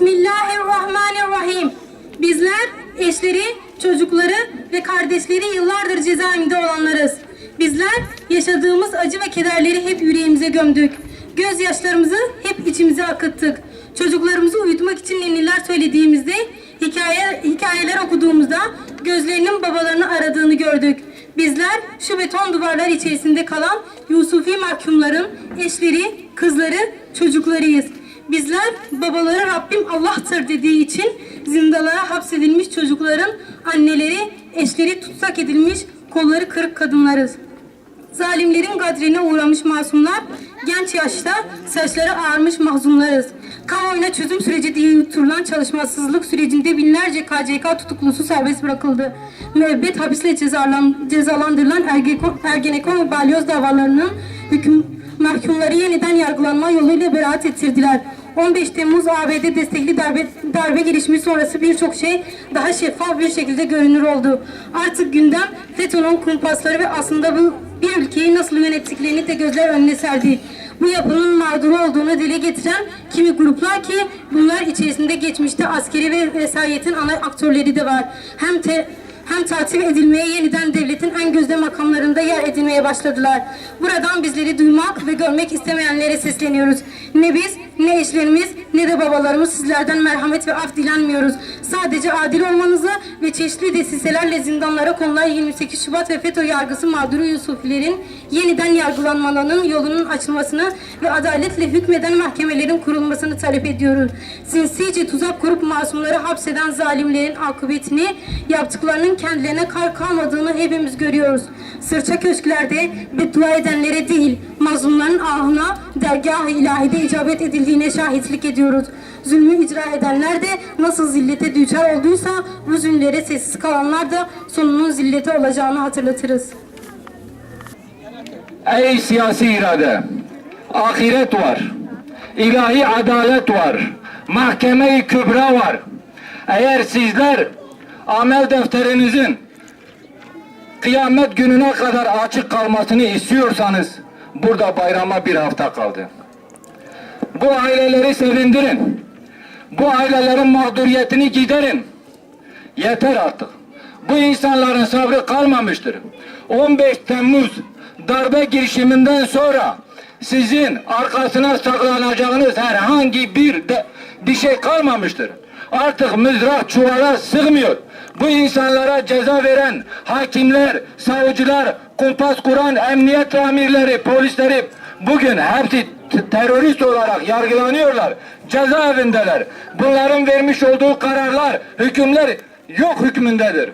Bismillahirrahmanirrahim. Bizler eşleri, çocukları ve kardeşleri yıllardır cezaevinde olanlarız. Bizler yaşadığımız acı ve kederleri hep yüreğimize gömdük. Gözyaşlarımızı hep içimize akıttık. Çocuklarımızı uyutmak için ninniler söylediğimizde, hikayeler okuduğumuzda gözlerinin babalarını aradığını gördük. Bizler şu beton duvarlar içerisinde kalan Yusufi mahkumların eşleri, kızları, çocuklarıyız. Bizler babaları Rabbim Allah'tır dediği için zindalara hapsedilmiş çocukların anneleri, eşleri tutsak edilmiş, kolları kırık kadınlarız. Zalimlerin gadrine uğramış masumlar, genç yaşta saçları ağarmış mahzunlarız. Kamuoyuna çözüm süreci diye yutturulan çalışmasızlık sürecinde binlerce KCK tutuklusu serbest bırakıldı. Müebbet hapisle cezalandırılan Ergenekon ve Balyoz davalarının mahkumları yeniden yargılanma yoluyla beraat ettirdiler. 15 Temmuz ABD destekli darbe girişimi sonrası birçok şey daha şeffaf bir şekilde görünür oldu. Artık gündem FETÖ'nün kumpasları ve aslında bu bir ülkeyi nasıl yönettiklerini de gözler önüne serdi. Bu yapının mağduru olduğunu dile getiren kimi gruplar ki bunlar içerisinde geçmişte askeri ve vesayetin ana aktörleri de var. Hem takip edilmeye, yeniden devletin en gözde makamlarında yer edinmeye başladılar. Buradan bizleri duymak ve görmek istemeyenlere sesleniyoruz. Ne biz, ne eşlerimiz, ne de babalarımız sizlerden merhamet ve af dilenmiyoruz. Sadece adil olmanızı ve çeşitli desiselerle zindanlara konulan 28 Şubat ve FETÖ yargısı mağduru Yusufilerin yeniden yargılanmalarının yolunun açılmasını ve adaletle hükmeden mahkemelerin kurulmasını talep ediyoruz. Sinsice tuzak kurup masumları hapseden zalimlerin akıbetini, yaptıklarının kendilerine kar kalmadığını hepimiz görüyoruz. Sırça köşklerde beddua edenlere değil, mazlumların ahına, dergâh-ı ilahide icabet edildiğine şahitlik ediyoruz. Zulmü icra edenler de nasıl zillete düçar olduysa bu zulmlere sessiz kalanlar da sonunun zillete olacağını hatırlatırız. Ey siyasi irade! Ahiret var, ilahi adalet var, mahkeme-i kübra var. Eğer sizler amel defterinizin kıyamet gününe kadar açık kalmasını istiyorsanız burada bayrama bir hafta kaldı. Bu aileleri sevindirin. Bu ailelerin mağduriyetini giderin. Yeter artık. Bu insanların sabrı kalmamıştır. 15 Temmuz darbe girişiminden sonra sizin arkasına saklanacağınız herhangi bir şey kalmamıştır. Artık mızrak çuvala sığmıyor. Bu insanlara ceza veren hakimler, savcılar, kumpas kuran emniyet amirleri, polisleri bugün hepsi terörist olarak yargılanıyorlar. Cezaevindeler. Bunların vermiş olduğu kararlar, hükümler yok hükmündedir.